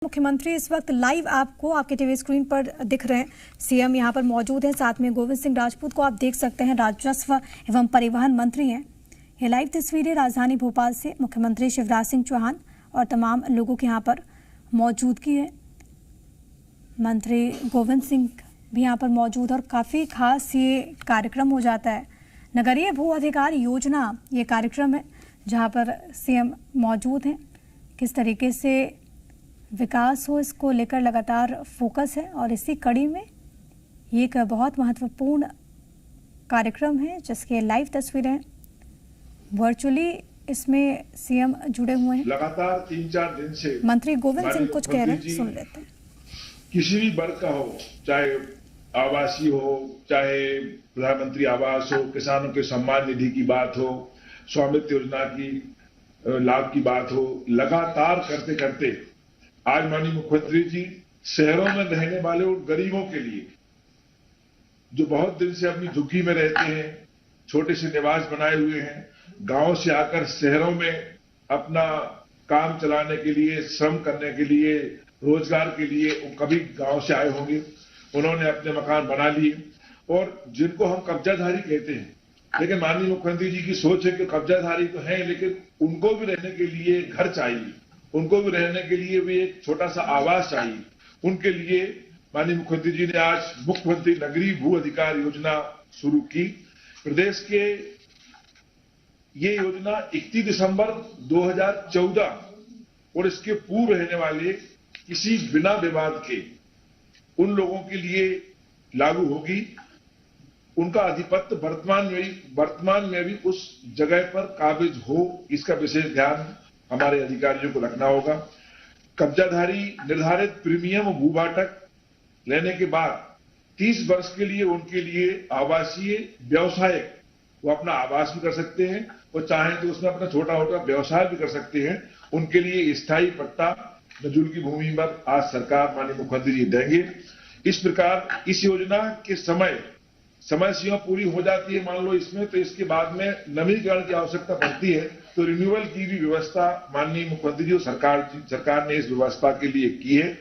मुख्यमंत्री इस वक्त लाइव आपको आपके टीवी स्क्रीन पर दिख रहे हैं। सीएम यहां पर मौजूद हैं, साथ में गोविंद सिंह राजपूत को आप देख सकते हैं, राजस्व एवं परिवहन मंत्री हैं। ये लाइव तस्वीरें राजधानी भोपाल से मुख्यमंत्री शिवराज सिंह चौहान और तमाम लोगों की यहाँ पर मौजूदगी है। मंत्री गोविंद सिंह भी यहाँ पर मौजूद और काफ़ी खास ये कार्यक्रम हो जाता है। नगरीय भू अधिकार योजना ये कार्यक्रम है जहाँ पर सीएम मौजूद हैं। किस तरीके से विकास हो, इसको लेकर लगातार फोकस है और इसी कड़ी में ये एक बहुत महत्वपूर्ण कार्यक्रम है जिसके लाइव तस्वीरें वर्चुअली इसमें सीएम जुड़े हुए हैं। लगातार 3-4 दिन से मंत्री गोविंद सिंह कुछ कह रहे हैं, सुन लेते हैं। किसी भी वर्ग का हो, चाहे आवासीय हो, चाहे प्रधानमंत्री आवास हो, किसानों के सम्मान निधि की बात हो, स्वामित्व योजना की लाभ की बात हो, लगातार करते करते आज माननीय मुख्यमंत्री जी शहरों में रहने वाले उन गरीबों के लिए जो बहुत दिन से अपनी झुग्गी में रहते हैं, छोटे से निवास बनाए हुए हैं, गांव से आकर शहरों में अपना काम चलाने के लिए, श्रम करने के लिए, रोजगार के लिए कभी गांव से आए होंगे, उन्होंने अपने मकान बना लिए और जिनको हम कब्जाधारी कहते हैं, लेकिन माननीय मुख्यमंत्री जी की सोच है कि कब्जाधारी तो हैं लेकिन उनको भी रहने के लिए घर चाहिए, उनको भी रहने के लिए भी एक छोटा सा आवास चाहिए। उनके लिए माननीय मुख्यमंत्री जी ने आज मुख्यमंत्री नगरीय भू अधिकार योजना शुरू की। प्रदेश के ये योजना 31 दिसंबर 2014 और इसके पूर्व रहने वाले किसी बिना विवाद के उन लोगों के लिए लागू होगी। उनका अधिपत्य वर्तमान में भी उस जगह पर काबिज हो, इसका विशेष ध्यान हमारे अधिकारियों को रखना होगा। कब्जाधारी निर्धारित प्रीमियम भूभाटक लेने के बाद 30 वर्ष के लिए उनके लिए आवासीय व्यवसायिक वो अपना आवास भी कर सकते हैं और चाहें तो उसमें अपना छोटा मोटा व्यवसाय भी कर सकते हैं। उनके लिए स्थायी पट्टा नजूल की भूमि पर आज सरकार माननीय मुख्यमंत्री जी देंगे। इस प्रकार इस योजना के समय सीमा पूरी हो जाती है, मान लो इसमें, तो इसके बाद में नवीनीकरण की आवश्यकता पड़ती है, तो रिन्यूअल की भी व्यवस्था माननीय मुख्यमंत्री जी और सरकार ने इस व्यवस्था के लिए की है।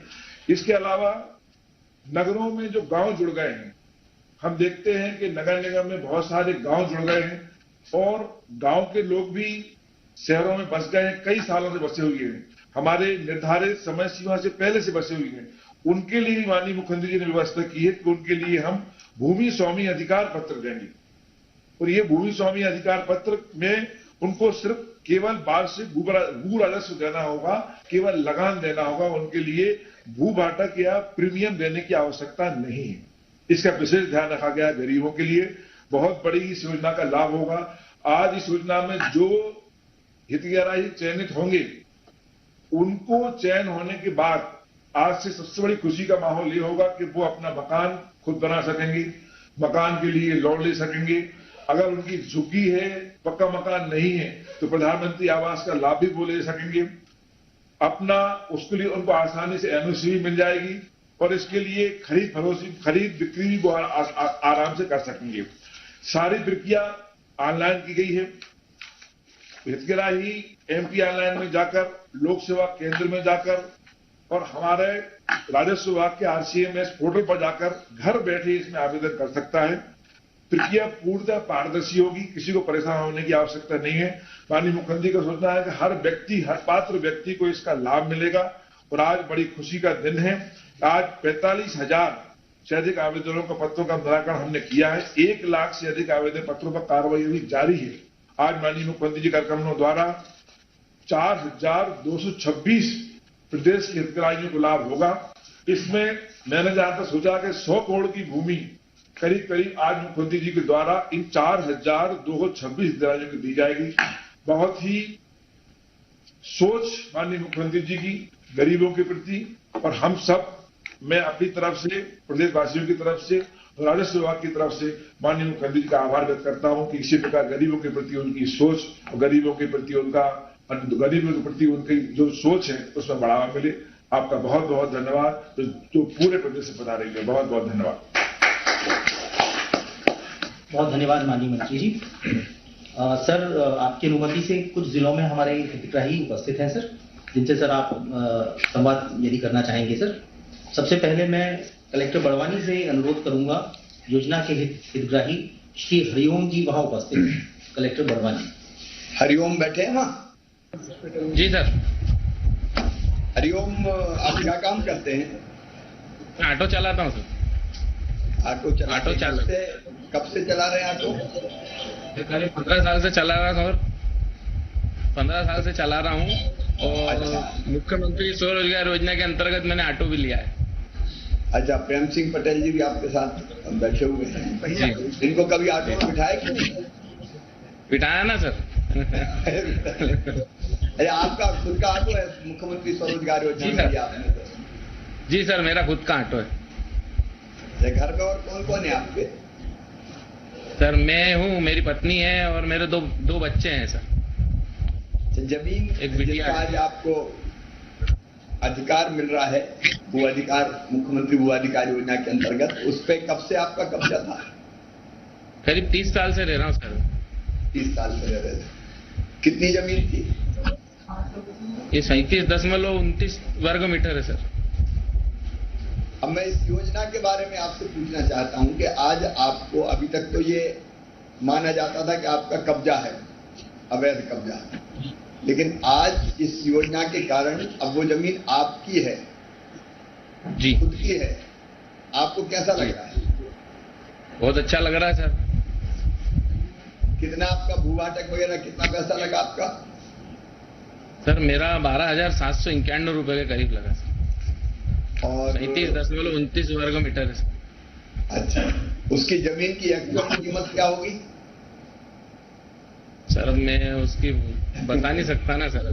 इसके अलावा नगरों में जो गांव जुड़ गए हैं, हम देखते हैं कि नगर निगम में बहुत सारे गांव जुड़ गए हैं और गांव के लोग भी शहरों में बस गए हैं, कई सालों से बसे हुए हैं, हमारे निर्धारित समय सीमा से पहले से बसे हुए हैं। उनके लिए माननीय मुख्यमंत्री जी ने व्यवस्था की है कि उनके लिए हम भूमि स्वामी अधिकार पत्र देंगे और ये भूमि स्वामी अधिकार पत्र में उनको सिर्फ केवल वार्षिक भू राजस्व देना होगा, केवल लगान देना होगा, उनके लिए भू भाटक या प्रीमियम देने की आवश्यकता नहीं है। इसका विशेष ध्यान रखा गया। गरीबों के लिए बहुत बड़ी इस योजना का लाभ होगा। आज इस योजना में जो हितग्राही चयनित होंगे उनको चयन होने के बाद आज से सबसे बड़ी खुशी का माहौल ये होगा कि वो अपना मकान खुद बना सकेंगे, मकान के लिए लोन ले सकेंगे। अगर उनकी झुग्गी है, पक्का मकान नहीं है, तो प्रधानमंत्री आवास का लाभ भी वो ले सकेंगे। अपना उसके लिए उनको आसानी से एनओसी भी मिल जाएगी और इसके लिए खरीद बिक्री भी वो आराम से कर सकेंगे। सारी प्रक्रिया ऑनलाइन की गई है। हितग्राही एमपी ऑनलाइन में जाकर, लोक सेवा केंद्र में जाकर और हमारे राजस्व विभाग के RCMS पोर्टल पर जाकर घर बैठे इसमें आवेदन कर सकता है। प्रक्रिया पूर्णतः पारदर्शी होगी, किसी को परेशान होने की आवश्यकता नहीं है। माननीय मुख्यमंत्री का सोचना है कि हर पात्र व्यक्ति को इसका लाभ मिलेगा और आज बड़ी खुशी का दिन है। आज 45,000 से अधिक आवेदनों का पत्रों का निराकरण हमने किया है। 1 लाख से अधिक आवेदन पत्रों पर कार्रवाई अभी जारी है। आज माननीय मुख्यमंत्री जी कार्यक्रमों द्वारा 4,226 प्रदेश के हितग्राहियों को लाभ होगा। इसमें मैंने जहां तक सोचा कि 100 करोड़ की भूमि करीब आज मुख्यमंत्री जी के द्वारा इन 4,226 हितग्राहियों को दी जाएगी। बहुत ही सोच माननीय मुख्यमंत्री जी की गरीबों के प्रति, और हम सब, मैं अपनी तरफ से, प्रदेशवासियों की तरफ से, राजस्व विभाग की तरफ से माननीय मुख्यमंत्री जी का आभार व्यक्त करता हूं कि इसी प्रकार गरीबों के प्रति उनकी सोच और गरीबों के प्रति उनकी जो सोच है उसमें बढ़ावा मिले। आपका बहुत बहुत धन्यवाद। जो पूरे प्रदेश से पता रही है, बहुत बहुत धन्यवाद। बहुत धन्यवाद माननीय मंत्री जी। सर, आपकी अनुमति से कुछ जिलों में हमारे हितग्राही उपस्थित हैं सर। जिनसे सर आप संवाद यदि करना चाहेंगे सर। सबसे पहले मैं कलेक्टर बड़वानी से अनुरोध करूंगा, योजना के हितग्राही श्री हरिओम जी वहां उपस्थित। कलेक्टर बड़वानी। हरिओम बैठे हैं वहाँ? जी सर। हरिओम, आप क्या काम करते हैं? ऑटो चलाता हूँ सर। ऑटो चालक। कब से चला रहे हैं ऑटो? करीब 15 साल से चला रहा हूँ सर। 15 साल से चला रहा हूँ और मुख्यमंत्री स्वरोजगार योजना के अंतर्गत मैंने ऑटो भी लिया है। अच्छा, प्रेम सिंह पटेल जी भी आपके साथ बैठे हुए हैं। इनको कभी ऑटो में बिठाया कि नहीं? बिठाया ना सर। अच्छा, आपका खुद का ऑटो है मुख्यमंत्री स्वरोजगार योजना में आपने? जी सर, मेरा खुद का ऑटो है। घर में और कौन कौन है आपके? सर मैं हूँ, मेरी पत्नी है और मेरे दो बच्चे हैं सर। जमीन एक बिटिया जिसका आज आपको अधिकार मिल रहा है, वो अधिकार मुख्यमंत्री भू अधिकार योजना के अंतर्गत, उस पे कब से आपका कब्जा था? करीब 30 साल से रह रहा हूँ सर। 30 साल से रह रहे थे। कितनी जमीन थी? ये 37.29 वर्ग मीटर है सर। अब मैं इस योजना के बारे में आपसे पूछना चाहता हूं कि आज आपको, अभी तक तो ये माना जाता था कि आपका कब्जा है, अवैध कब्जा, लेकिन आज इस योजना के कारण अब वो जमीन आपकी है, जी खुद की है। आपको कैसा लग रहा है? बहुत अच्छा लग रहा है सर। कितना आपका भूभाटक वगैरह कितना पैसा लगा आपका? सर मेरा 12,751 रुपए के करीब लगा सर। और 37.29 वर्ग मीटर है सर। अच्छा, उसकी जमीन की एक्चुअल कीमत क्या होगी? सर अब मैं उसकी बता नहीं सकता ना सर।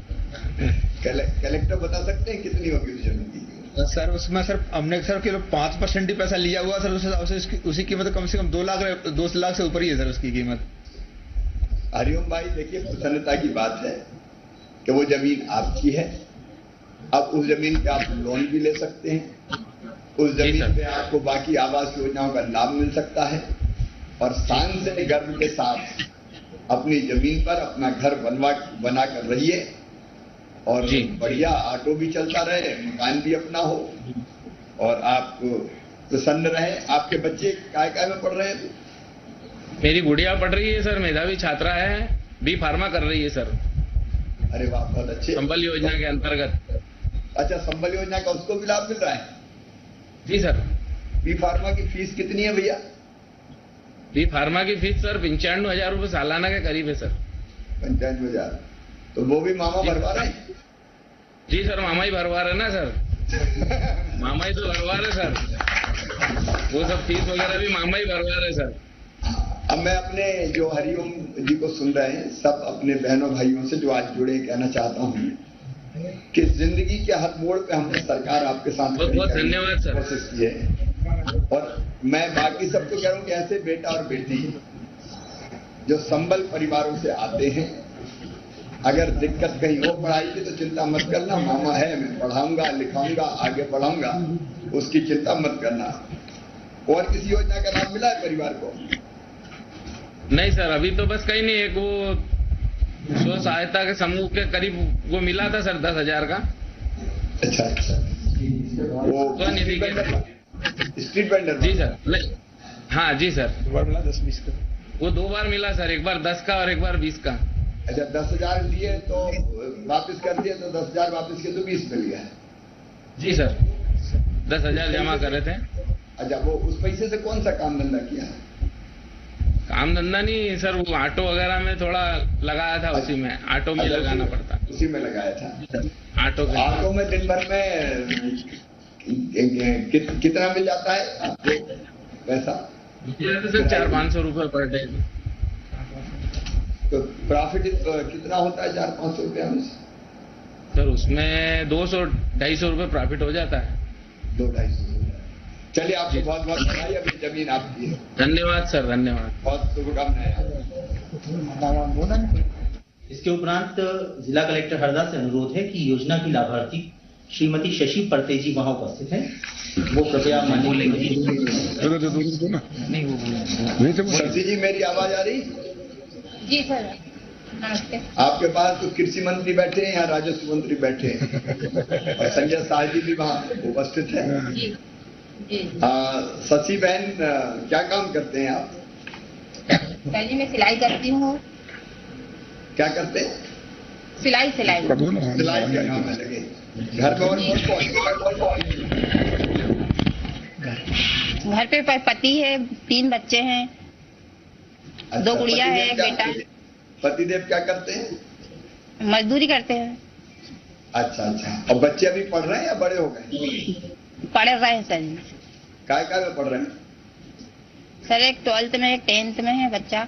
कलेक्टर बता सकते हैं कितनी होगी उस जमीन की? सर उसमें सर हमने सर केवल 5% ही पैसा लिया हुआ सर। उस हिसाब से उसकी कीमत कम से कम 2 लाख से ऊपर ही है सर उसकी कीमत। हरिओम भाई, देखिए प्रसन्नता की बात है कि वो जमीन आपकी है। अब उस जमीन पे आप लोन भी ले सकते हैं, उस जमीन पे आपको बाकी आवास योजनाओं का लाभ मिल सकता है, और शान से गर्व के साथ अपनी जमीन पर अपना घर बना कर रहिए, और बढ़िया ऑटो भी चलता रहे, मकान भी अपना हो, और आप प्रसन्न रहे। आपके बच्चे काय में पढ़ रहे हैं? मेरी गुड़िया पढ़ रही है सर, मेधावी छात्रा है, बी फार्मा कर रही है सर। अरे वाह, बहुत अच्छे। संबल योजना के अंतर्गत। अच्छा, संबल योजना का उसको भी लाभ मिल रहा है? जी सर। बी फार्मा की फीस कितनी है भैया? बी फार्मा की फीस सर 95,000 रुपए सालाना के करीब है सर। 95,000? तो वो भी मामा भरवा रहे हैं? जी सर, मामा ही भरवा रहे ना सर। मामा ही तो भरवा रहे सर, वो सब फीस वगैरह भी मामा ही भरवा रहे सर। अब मैं अपने जो हरिओम जी को सुन रहे हैं, सब अपने बहनों भाइयों से जो आज जुड़े, कहना चाहता हूँ कि जिंदगी के हर मोड़ पे हमने सरकार आपके साथ बहुत धन्यवाद सर कोशिश की है। और मैं बाकी सबको कह रहा हूँ कि ऐसे बेटा और बेटी जो संबल परिवारों से आते हैं, अगर दिक्कत कहीं हो पढ़ाई की तो चिंता मत करना, मामा है, मैं पढ़ाऊंगा लिखाऊंगा आगे बढ़ाऊंगा, उसकी चिंता मत करना। और किसी योजना का लाभ मिला है परिवार को? नहीं सर, अभी तो बस कहीं नहीं, एक वो स्व सहायता के समूह के करीब वो मिला था सर 10,000 का। अच्छा अच्छा, वो स्ट्रीट वेंडर? जी सर। नहीं, हाँ जी सर, 2 बार मिला 10-20 का। वो 2 बार मिला सर, एक बार 10 का और एक बार 20 का। अच्छा, 10,000 लिए तो वापस कर दिए, तो 10,000 वापस किए तो 20 मिल गया है? जी सर, 10,000 जमा कर रहे थे। अच्छा, वो उस पैसे से कौन सा काम धंधा किया है? काम धंधा नहीं सर, वो ऑटो वगैरह में थोड़ा लगाया था, उसी में ऑटो में लगाना पड़ता, उसी में लगाया था। ऑटो में दिन भर में कितना मिल जाता है आपको पैसा? सर 400-500 रुपए पर डे। तो प्रॉफिट कितना होता है 400-500 रुपया में? सर उसमें 200-250 रुपए प्रॉफिट हो जाता है। 200-250। चलिए, आपको बहुत बहुत बधाई, अभी जमीन आपकी है। धन्यवाद सर, धन्यवाद। बहुत शुभकामनाएं। इसके उपरांत जिला कलेक्टर हरदा से अनुरोध है कि योजना की लाभार्थी श्रीमती शशि परते जी वहां उपस्थित हैं, वो कृपया माननीय मुंशी जी, मेरी आवाज आ रही? जी सर। नमस्ते। आपके पास तो कृषि मंत्री बैठे हैं, यहाँ राजस्व मंत्री बैठे हैं और संजय शाह जी भी वहाँ उपस्थित है। जी जी। शशि बहन क्या काम करते हैं आप? पहले मैं सिलाई करती हूँ। क्या करते हैं? सिलाई सिलाई का काम है लगे। घर में और कौन? घर पे पति है, 3 बच्चे हैं, 2 गुड़िया है, एक बेटा। पतिदेव क्या करते हैं? मजदूरी करते हैं। अच्छा अच्छा। और बच्चे अभी पढ़ रहे हैं या बड़े हो गए? पढ़ रहे हैं सर। काय में पढ़ रहे हैं? सर एक 12th में, एक 10th में है बच्चा,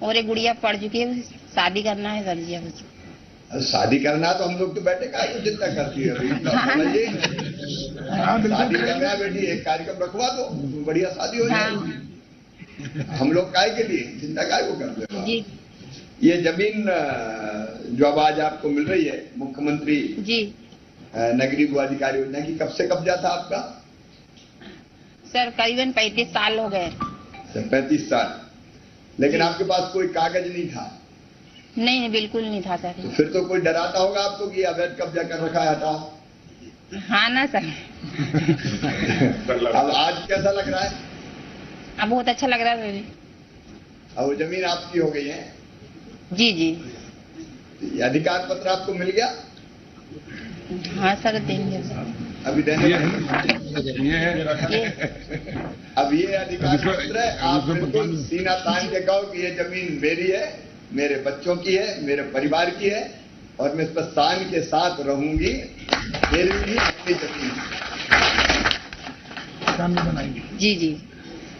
और एक गुड़िया पढ़ चुकी है। शादी करना है सर जी। शादी करना है तो हम लोग तो बैठे का चिंता करती है अभी। शादी करना है बेटी, एक कार्यक्रम रखवा दो, बढ़िया शादी हो जाएगी। हम लोग काय के लिए चिंता काय को करते हैं जी। ये जमीन जो अब आज आपको मिल रही है मुख्यमंत्री जी नगरीय भू अधिकार योजना की, कब से कब्जा था आपका? सर करीबन 35 साल हो गए। 35 साल। लेकिन आपके पास कोई कागज नहीं था? नहीं, बिल्कुल नहीं था सर। तो फिर तो कोई डराता होगा आपको कि अवैध कब्जा कर रखा है, हटाओ। हाँ ना सर। अब आज कैसा लग रहा है? अब बहुत अच्छा लग रहा है। अब वो जमीन आपकी हो गई है? जी जी। अधिकार पत्र आपको मिल गया? हाँ सर, देंगे सर। अभी देने ये अब ये अधिकार पत्र है, आप बिल्कुल सीना तान के कहो कि ये जमीन मेरी है, मेरे बच्चों की है, मेरे परिवार की है, और मैं इस पर शान के साथ रहूंगी। मेरी भी अपनी जमीन मकान भी बनाएंगे। जी जी।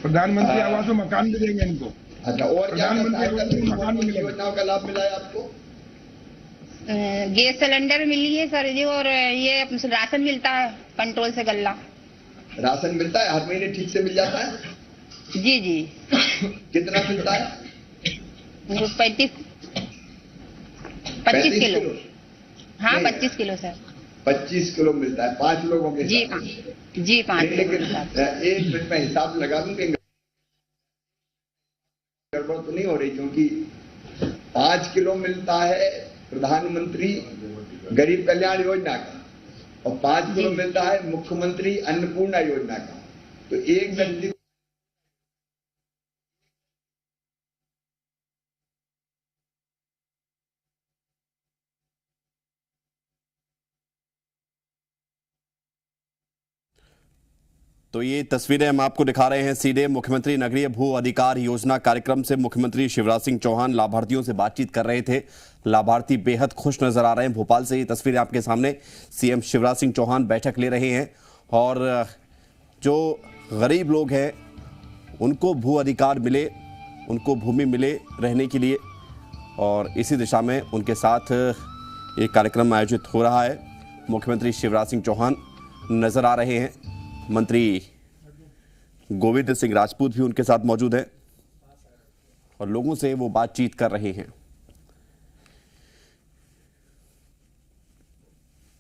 प्रधानमंत्री आवास में मकान भी देंगे इनको। अच्छा, और क्या योजनाओं का लाभ मिला है आपको? गैस सिलेंडर मिली है सर जी, और ये राशन मिलता है कंट्रोल से गल्ला। राशन मिलता है हर महीने ठीक से मिल जाता है? जी जी। कितना मिलता है? 25 किलो। हाँ 25 किलो सर। 25 किलो मिलता है 5 लोगों के? जी जी 5 किलो। एक मिनट में हिसाब लगा दूंगी, गड़बड़ तो नहीं हो रही, क्योंकि 5 किलो मिलता है प्रधानमंत्री गरीब कल्याण योजना का, और 5 किलो मिलता है मुख्यमंत्री अन्नपूर्णा योजना का। तो एक व्यक्ति तो ये तस्वीरें हम आपको दिखा रहे हैं सीधे मुख्यमंत्री नगरीय भू अधिकार योजना कार्यक्रम से। मुख्यमंत्री शिवराज सिंह चौहान लाभार्थियों से बातचीत कर रहे थे। लाभार्थी बेहद खुश नजर आ रहे हैं। भोपाल से ये तस्वीरें आपके सामने। सीएम शिवराज सिंह चौहान बैठक ले रहे हैं और जो गरीब लोग हैं उनको भू अधिकार मिले, उनको भूमि मिले रहने के लिए, और इसी दिशा में उनके साथ ये कार्यक्रम आयोजित हो रहा है। मुख्यमंत्री शिवराज सिंह चौहान नजर आ रहे हैं। मंत्री गोविंद सिंह राजपूत भी उनके साथ मौजूद हैं और लोगों से वो बातचीत कर रहे हैं।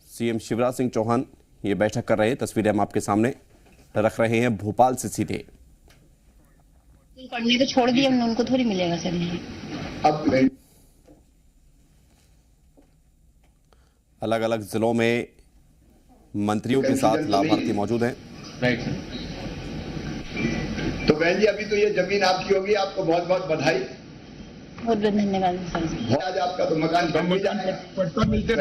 सीएम शिवराज सिंह चौहान ये बैठक कर रहे हैं। तस्वीरें हम आपके सामने रख रहे हैं भोपाल से सीधे। पढ़ने तो छोड़ दिया, उनको थोड़ी मिलेगा सर। अब अलग अलग जिलों में मंत्रियों के साथ लाभार्थी मौजूद हैं। तो बहन जी, अभी तो ये जमीन आपकी होगी, आपको बहुत बहुत बधाई। बहुत बहुत धन्यवाद सर। आज आपका तो मकान बन भी जाएगा। पट्टा मिलते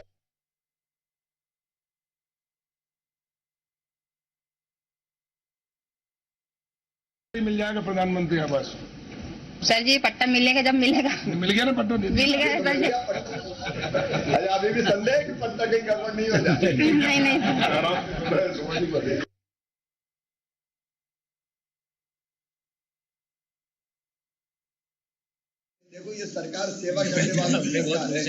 मिल जाएगा प्रधानमंत्री आवास। सर जी पट्टा मिलेगा जब मिलेगा। मिल गया ना पट्टा? मिल गया सर जी। अरे अभी भी संदेह है कि पट्टा कहीं गड़बड़ नहीं हो जाए। नहीं। देखो, ये सरकार सेवा करने वाला सरकार है।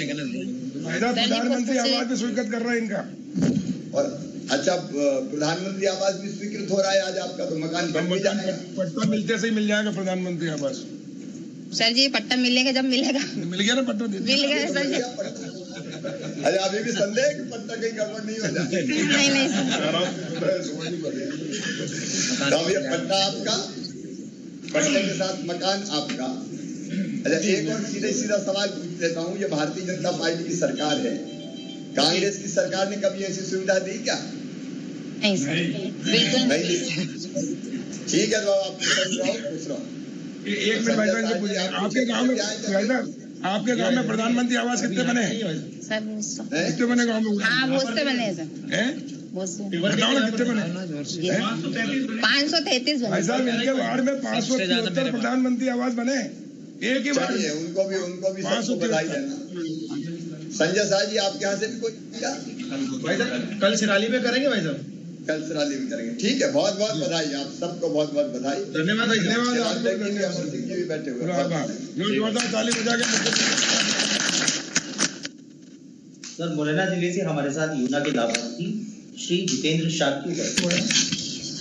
प्रधानमंत्री आवास भी स्वीकृत कर रहा है इनका। और अच्छा, प्रधानमंत्री आवास भी स्वीकृत हो रहा है आज आपका, तो मकान बन भी जाएगा। पट्टा मिलते से ही मिल जाएगा प्रधानमंत्री आवास। सर जी पट्टा मिलेगा जब मिलेगा। मिल गया ना पट्टा? मिल गया सर जी। अरे अभी भी संदेह है कि पट्टा कहीं गड़बड़ नहीं हो जाए। नहीं। तो अब ये पट्टा आपका, पट्टे के साथ मकान आपका। अच्छा, एक और सीधा सवाल पूछ लेता हूँ। ये भारतीय जनता पार्टी की सरकार है, कांग्रेस की सरकार ने कभी ऐसी सुविधा दी क्या? नहीं सर, बिल्कुल नहीं। ठीक है, तो आप पूछ रहा हूँ। एक मिनट भाई साहब, पूछिए आपके गांव में, भाई साहब आपके गांव में प्रधानमंत्री आवास कितने बने हैं? सर कितने बने गांव में? हाँ, बहुत से बने हैं सर, बहुत से। बताओ ना कितने बने? 533 भाई साहब, इनके वार्ड में 573 प्रधानमंत्री आवास बने एक ही वार्ड में। उनको भी सबको बधाई देना। संजय शाह जी, आपके यहाँ से भी कोई भाई साहब कल सिराली में करेंगे भाई साहब, कल सिराली में करेंगे। ठीक है, बहुत बहुत बधाई, आप सबको बहुत बहुत बधाई। धन्यवाद भाई, धन्यवाद। अमर सिंह जी भी बैठे हुए हैं। जोरदार ताली बजा के। सर, मुरैना जिले से हमारे साथ योजना के लाभार्थी श्री जितेंद्र शाक्य,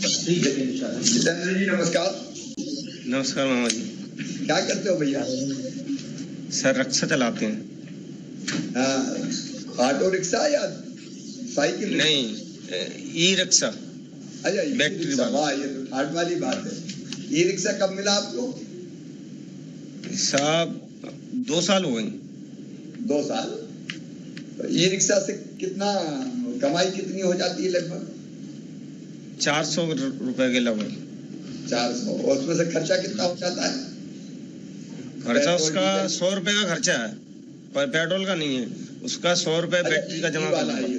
श्री जितेंद्र शाक्य। जितेंद्र जी नमस्कार। नमस्कार मामा जी। क्या करते हो भैया? सर रिक्शा चलाते हैं। ऑटो रिक्शा या साइकिल? नहीं, ई रिक्शा। अच्छा, बैटरी रिक्शा, वाह, ये तो ठाट वाली बात है। ई रिक्शा कब मिला आपको? साहब 2 साल हो गए। 2 साल? ई रिक्शा से कितना कमाई कितनी हो जाती है? लगभग 400 रुपए के लगभग। 400। और उसमें से खर्चा कितना हो जाता है? खर्चा उसका 100 रुपए का खर्चा है, पर पेट्रोल का नहीं है। उसका 100 रुपए बैटरी का जमा करना पड़ता है।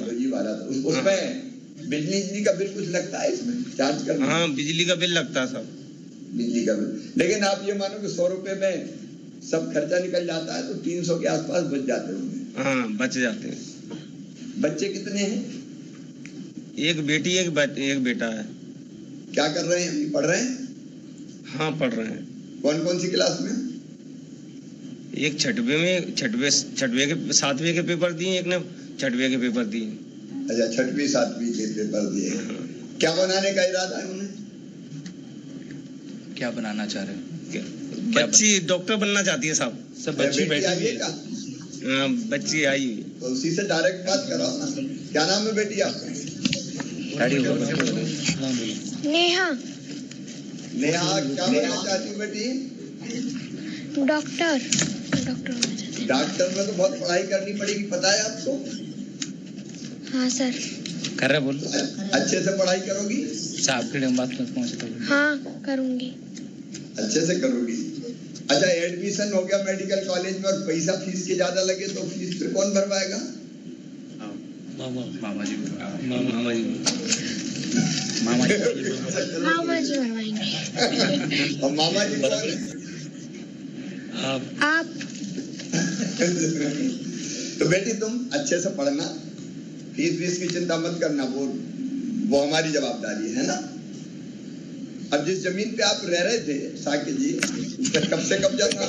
उसमें बिजली का बिल कुछ लगता है इसमें चार्ज करना? हाँ, बिजली का बिल लगता है सब। बिजली का बिल। लेकिन आप ये मानो कि 100 रुपए में सब खर्चा निकल जाता है, तो 300 के आसपास बच जाते होंगे। हाँ, बच जाते हैं। बच्चे कितने हैं? एक बेटी एक बेटा है। क्या कर रहे हैं? पढ़ रहे हैं? हाँ, पढ़ रहे हैं। कौन कौन सी क्लास में? एक छठवे के 7वें के पेपर दिए, एक ने 6वें के पेपर दिए। अच्छा, 6वीं 7वीं के पेपर दिए। क्या बनाने का इरादा है उन्हें? क्या बनाना चाह रहे हैं? बच्ची डॉक्टर बनना चाहती है साहब। सब बच्ची बैठी हुई है। बच्ची आई हुई। तो उसी से डायरेक्ट बात कराओ ना। क्या नाम है बेटी आपका? नेहा। नेहा, क्या बनना चाहती है बेटी? डॉक्टर। डॉक्टर में तो बहुत पढ़ाई करनी पड़ेगी, पता है आपको? हाँ सर। कर रहे बोल। अच्छे से पढ़ाई करोगी? साहब के बात मत पहुंचता। हाँ, करूंगी। अच्छे से करोगी। अच्छा, एडमिशन हो गया मेडिकल कॉलेज में और पैसा फीस के ज्यादा लगे तो फीस फिर कौन भरवाएगा? मामा जी भरवाएंगे। और मामा जी कौन? आप। तो बेटी तुम अच्छे से पढ़ना, फीस की चिंता मत करना, वो हमारी जवाबदारी है ना। अब जिस जमीन पे आप रह रहे थे साकिब जी, उस पर कब से कब्जा था?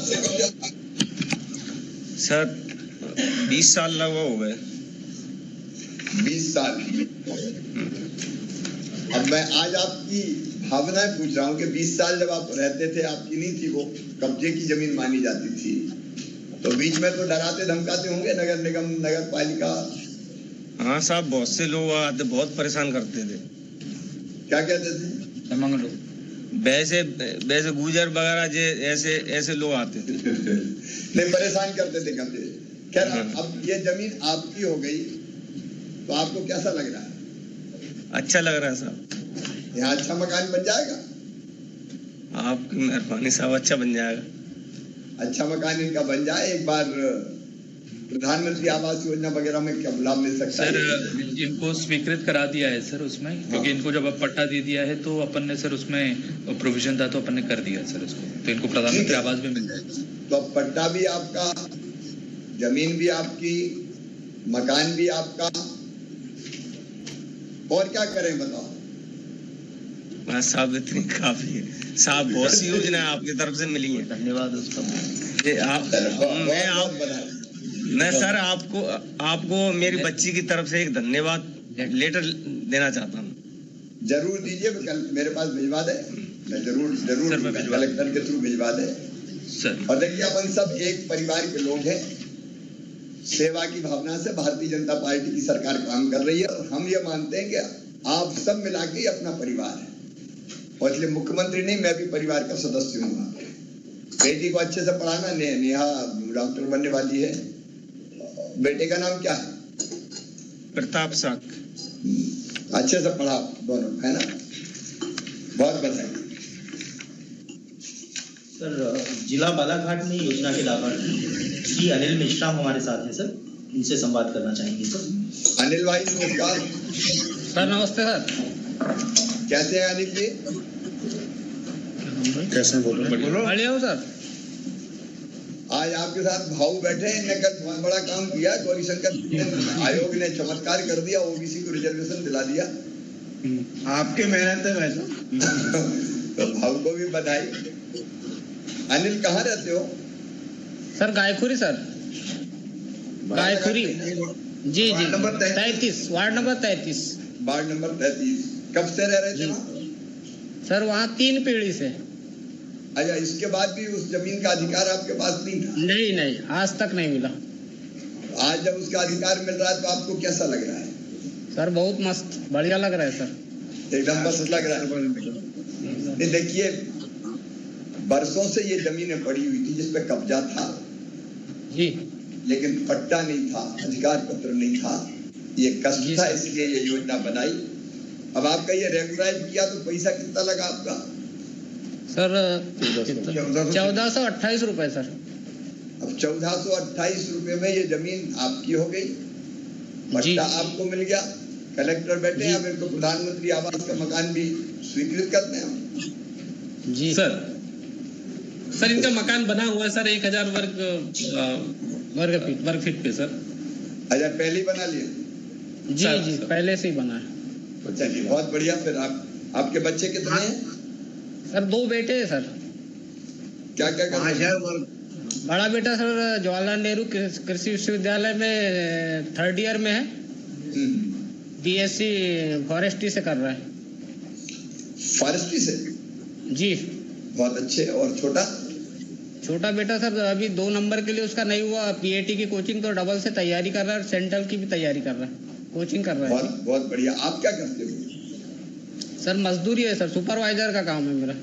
सर 20 साल लगभग हो गए। 20 साल। अब मैं आज आपकी भावनाएं पूछ रहा हूँ कि 20 साल जब आप रहते थे, आपकी नहीं थी, वो कब्जे की जमीन मानी जाती थी, तो बीच में तो डराते धमकाते होंगे नगर निगम, नगर पालिका? हाँ साहब, बहुत से लोग आते, बहुत परेशान करते थे। क्या कहते थे? वैसे गुजर वगैरह ऐसे लोग आते थे। नहीं, परेशान करते थे कब्जे। खैर, अब ये जमीन आपकी हो गई तो आपको कैसा लग रहा है? अच्छा लग रहा है साहब। यहाँ अच्छा मकान बन जाएगा? आपकी मेहरबानी साहब, अच्छा बन जाएगा। अच्छा मकान इनका बन जाए, एक बार प्रधानमंत्री आवास योजना वगैरह में क्या लाभ मिल सकता है? सर इनको स्वीकृत करा दिया है सर उसमें, क्योंकि इनको जब अब पट्टा दे दिया है तो अपन ने सर उसमें प्रोविजन था तो अपन ने कर दिया सर उसको, तो इनको प्रधानमंत्री आवास भी मिल जाएगा। तो अब पट्टा भी आपका, जमीन भी आपकी, मकान भी आपका, और क्या करें बताओ? साहब इतनी काफी है साहब, बहुत सी योजना आपकी तरफ से मिली है। धन्यवाद उसका। मैं सर आपको मेरी बच्ची की तरफ से एक धन्यवाद लेटर देना चाहता हूँ। जरूर दीजिए, कल मेरे पास भिजवा दे, मैं जरूर कलेक्टर के थ्रू भिजवा दे सर। और देखिए, अपन सब एक परिवार के लोग हैं, सेवा की भावना से भारतीय जनता पार्टी की सरकार काम कर रही है और हम ये मानते हैं कि आप सब मिला के अपना परिवार है, और इसलिए मुख्यमंत्री नहीं, मैं भी परिवार का सदस्य हूँ। बेटी को अच्छे से पढ़ाना। नेहा डॉक्टर बनने वाली है। बेटे का नाम क्या है? प्रताप साग। अच्छे से पढ़ाओ दोनों, है ना? बहुत बधाई। सर, जिला बालाघाट में योजना के लाभार्थी श्री अनिल मिश्रा हमारे साथ हैं सर, इनसे संवाद करना चाहेंगे सर। अनिल भाई नमस्कार। सर नमस्ते सर। कैसे हैं अनिल जी? कैसे बोलो? बढ़िया हूँ सर। आज आपके साथ भाऊ बैठे हैं। इन्होंने कल बहुत बड़ा काम किया। गौरी शंकर आयोग ने चमत्कार कर दिया, ओबीसी को रिजर्वेशन दिला दिया। आपके मेहनत है वैसे। तो भाऊ को भी बधाई। अनिल कहाँ रहते हो? Sir Gaykhuri sir, Gaykhuri. जी जी, number 33, ward number 33। Ward number 33। कब से रह रहे थे वहाँ? सर वहाँ 3 पीढ़ी से। अच्छा, इसके बाद भी उस जमीन का अधिकार आपके पास नहीं था? नहीं, आज तक नहीं मिला। आज जब उसका अधिकार मिल रहा है तो आपको कैसा लग रहा है? सर बहुत मस्त, बढ़िया लग रहा है सर। एकदम मस्त लग रहा है। देखिए, बरसों से ये जमीनें पड़ी हुई थी जिसपे कब्जा था जी, लेकिन पट्टा नहीं था, अधिकार पत्र नहीं था। ये कष्ट था, इसलिए ये योजना बनाई। अब आपका ये रेगुलाइज किया तो पैसा कितना लगा आपका? सर 1428 रुपए सर। अब 1428 रुपए में ये जमीन आपकी हो गई, पट्टा आपको मिल गया। कलेक्टर बैठे हैं, अब इनको प्रधानमंत्री आवास का मकान भी स्वीकृत करते हैं। जी सर। सर इनका मकान बना हुआ है सर 1000 वर्ग फीट पे सर। अच्छा, पहले ही बना लिया? जी, पहले से ही बना है। चलिए बहुत बढ़िया। फिर आपके बच्चे कितने हैं? सर 2 बेटे हैं सर। क्या करते हैं? बड़ा बेटा सर जवाहरलाल नेहरू कृषि विश्वविद्यालय में 3rd ईयर में है, बीएससी फॉरेस्ट्री से कर रहा है। फॉरेस्ट्री से? जी, बहुत अच्छे। और छोटा बेटा सर अभी 2 नंबर के लिए उसका नहीं हुआ, पीएटी की कोचिंग तो डबल से तैयारी कर रहा है, सेंट्रल की भी तैयारी कर रहा है, कोचिंग कर रहा है। बहुत बढ़िया। आप क्या करते हो? सर मजदूरी है सर, सुपरवाइजर का काम है मेरा।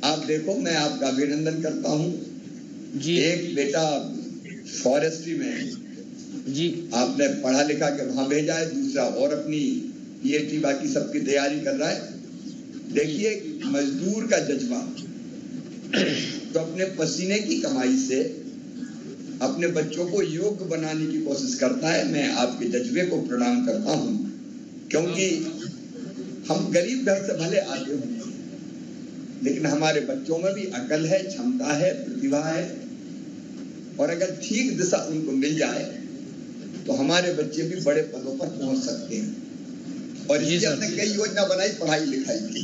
आप देखो, मैं आपका अभिनंदन करता हूँ जी। एक बेटा फॉरेस्ट्री में जी आपने पढ़ा लिखा के वहां भेजा है, दूसरा और अपनी पीएचडी बाकी सबकी तैयारी कर रहा है। देखिए, मजदूर का जज्बा तो अपने पसीने की कमाई से अपने बच्चों को योग्य बनाने की कोशिश करता है। मैं आपके जज्बे को प्रणाम करता हूँ, क्योंकि हम गरीब घर से भले आते होंगे, लेकिन हमारे बच्चों में भी अकल है, क्षमता है, प्रतिभा है, और अगर ठीक दिशा उनको मिल जाए तो हमारे बच्चे भी बड़े पदों पर पहुंच सकते हैं। और इसलिए हमने कई योजना बनाई पढ़ाई लिखाई की।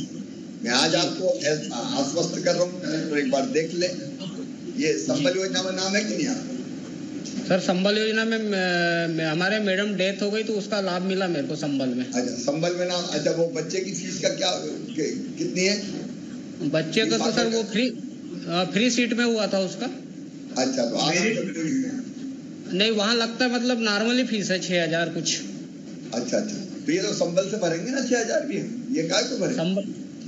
मैं आज आपको आश्वस्त कर रहा हूँ, तो एक बार देख ले। ये संबल योजना में नाम है कि नहीं आपका? सर संबल योजना में हमारे मैडम डेथ हो गई तो उसका लाभ मिला मेरे को संबल में। अच्छा, संबल में नाम। अच्छा, वो बच्चे की फीस का क्या कितनी है? बच्चे का तो सर वो फ्री सीट में हुआ था उसका। अच्छा, तो नहीं, वहाँ लगता है मतलब नॉर्मली फीस है 6000 कुछ। अच्छा, तो ये तो संबल से भरेंगे ना 6000 भी? ये काय को भरेंगे?